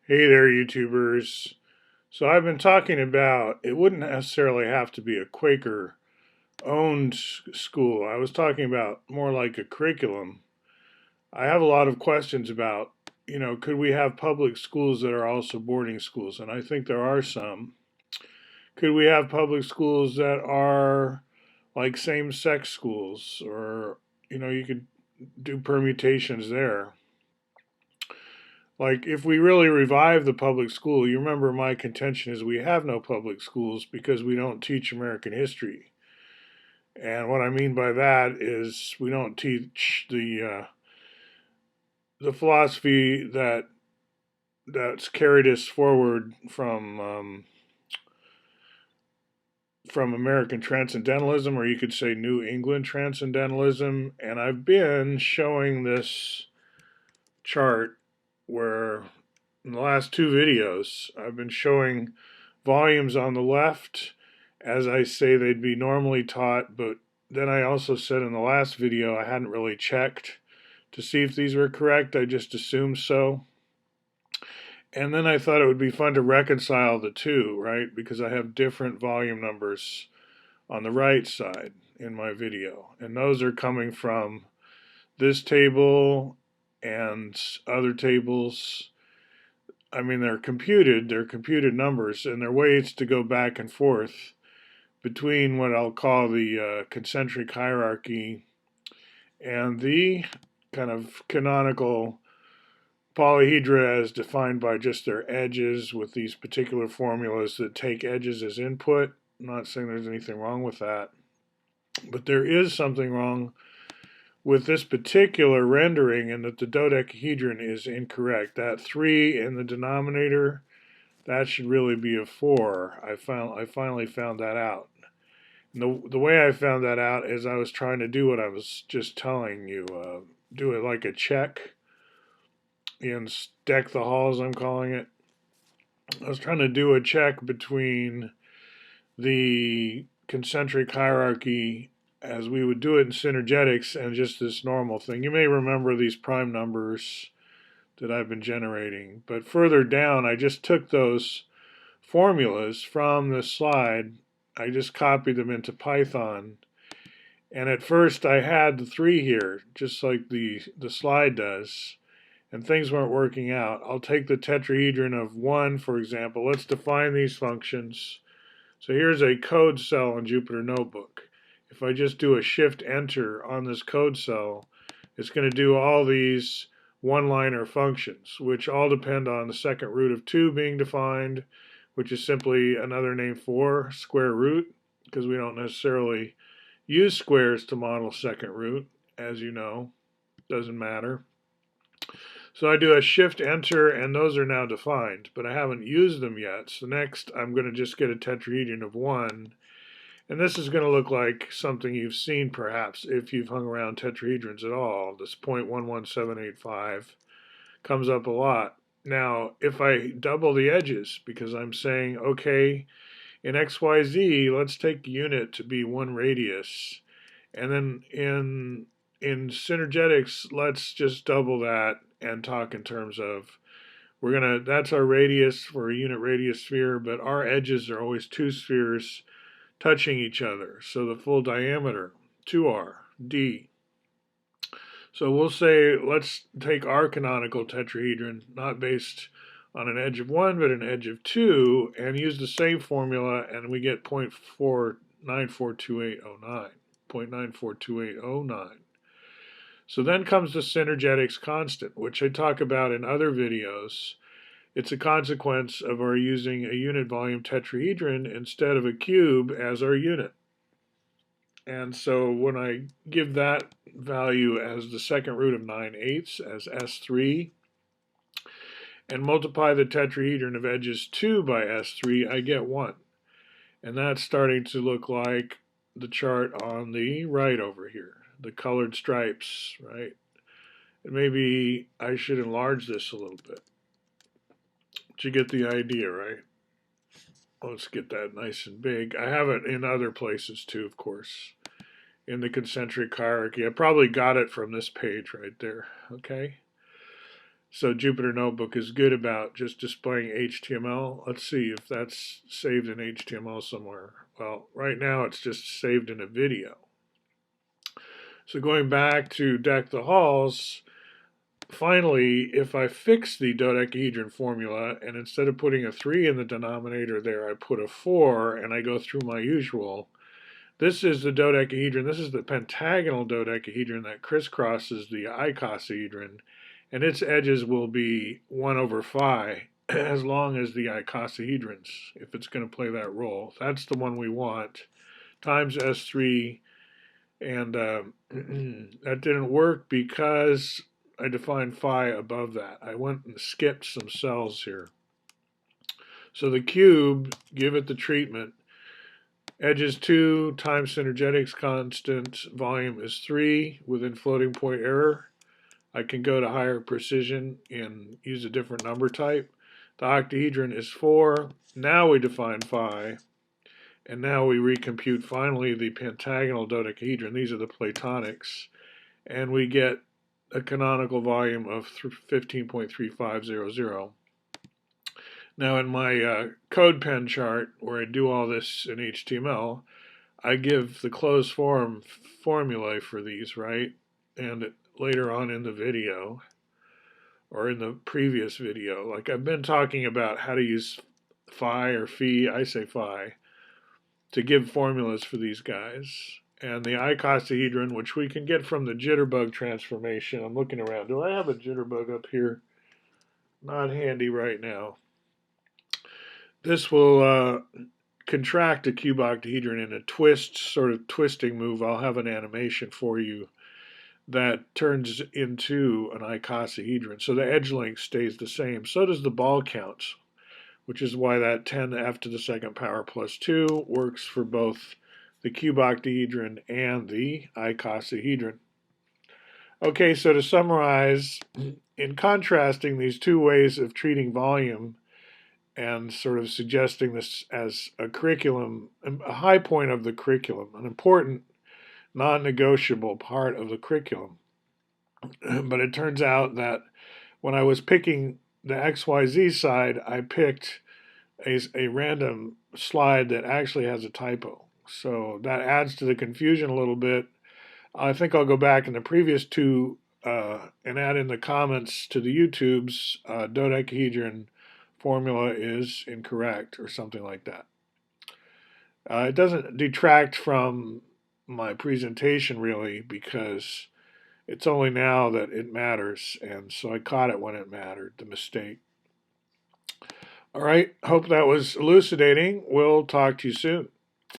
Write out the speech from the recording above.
Hey there, YouTubers. So I've been talking about it wouldn't necessarily have to be a Quaker owned school. I was talking about more like a curriculum. I have a lot of questions about, could we have public schools that are also boarding schools? And I think there are some. Could we have public schools that are like same sex schools? Or, you could do permutations there. Like, if we really revive the public school, you remember my contention is we have no public schools because we don't teach American history. And what I mean by that is we don't teach the philosophy that's carried us forward from American transcendentalism, or you could say New England transcendentalism. And I've been showing this chart where in the last two videos I've been showing volumes on the left as I say they'd be normally taught, but then I also said in the last video I hadn't really checked to see if these were correct. I just assumed so. And then I thought it would be fun to reconcile the two, right? Because I have different volume numbers on the right side in my video. And those are coming from this table and other tables. I mean, they're computed numbers, and they're ways to go back and forth between what I'll call the concentric hierarchy and the kind of canonical polyhedra as defined by just their edges with these particular formulas that take edges as input. I'm not saying there's anything wrong with that, but there is something wrong with this particular rendering in that the dodecahedron is incorrect. That 3 in the denominator, that should really be a 4. I finally found that out. And the way I found that out is I was trying to do what I was just telling you, do it like a check in Deck the Halls, I'm calling it. I was trying to do a check between the concentric hierarchy as we would do it in synergetics and just this normal thing. You may remember these prime numbers that I've been generating, but further down I just took those formulas from the slide. I just copied them into Python. And at first I had the 3 here, just like the slide does, and things weren't working out. I'll take the tetrahedron of 1, for example. Let's define these functions. So here's a code cell in Jupyter Notebook. If I just do a shift enter on this code cell, it's going to do all these one-liner functions, which all depend on the second root of 2 being defined, which is simply another name for square root, because we don't necessarily use squares to model second root, as you know. Doesn't matter. So I do a shift enter, and those are now defined, but I haven't used them yet. So next I'm going to just get a tetrahedron of 1, and this is going to look like something you've seen perhaps if you've hung around tetrahedrons at all. This 0.11785 comes up a lot. Now, if I double the edges, because I'm saying, okay, in XYZ, let's take unit to be 1 radius. And then in synergetics, let's just double that and talk in terms of that's our radius for a unit radius sphere, but our edges are always 2 spheres touching each other. So the full diameter, 2r, d. So we'll say, let's take our canonical tetrahedron, not based on an edge of 1, but an edge of 2, and use the same formula, and we get 0.942809. 0.942809. So then comes the synergetics constant, which I talk about in other videos. It's a consequence of our using a unit volume tetrahedron instead of a cube as our unit. And so when I give that value as the second root of 9/8 as S3 and multiply the tetrahedron of edges 2 by S3, I get 1. And that's starting to look like the chart on the right over here, the colored stripes, right? And maybe I should enlarge this a little bit. But you get the idea, right? Let's get that nice and big. I have it in other places too, of course, in the concentric hierarchy. I probably got it from this page right there, okay? So Jupyter Notebook is good about just displaying HTML. Let's see if that's saved in HTML somewhere. Well, right now it's just saved in a video. So going back to Deck the Halls, finally, if I fix the dodecahedron formula, and instead of putting a 3 in the denominator there, I put a 4, and I go through my usual, this is the dodecahedron. This is the pentagonal dodecahedron that crisscrosses the icosahedron, and its edges will be 1 over phi as long as the icosahedrons, if it's going to play that role. That's the one we want, times S3, and that didn't work because I defined phi above that. I went and skipped some cells here. So the cube, give it the treatment. Edges 2 times synergetics constant, volume is 3 within floating point error. I can go to higher precision and use a different number type. The octahedron is 4. Now we define phi. And now we recompute finally the pentagonal dodecahedron. These are the platonics. And we get a canonical volume of 15.3500. Now in my CodePen chart, where I do all this in HTML, I give the closed form formulae for these, right? And later on in the video, or in the previous video, like I've been talking about how to use phi or phi, I say phi, to give formulas for these guys. And the icosahedron, which we can get from the jitterbug transformation. I'm looking around. Do I have a jitterbug up here? Not handy right now. This will contract a cube octahedron in a twist, sort of twisting move. I'll have an animation for you that turns into an icosahedron. So the edge length stays the same. So does the ball counts, which is why that 10f to the second power plus 2 works for both the cube octahedron and the icosahedron. Okay, so to summarize, in contrasting these two ways of treating volume and sort of suggesting this as a curriculum, a high point of the curriculum, an important non-negotiable part of the curriculum. But it turns out that when I was picking the XYZ side, I picked a random slide that actually has a typo. So that adds to the confusion a little bit. I think I'll go back in the previous two and add in the comments to the YouTube's dodecahedron formula is incorrect or something like that. It doesn't detract from my presentation really, because it's only now that it matters, and so I caught it when it mattered, the mistake. All right, hope that was elucidating. We'll talk to you soon.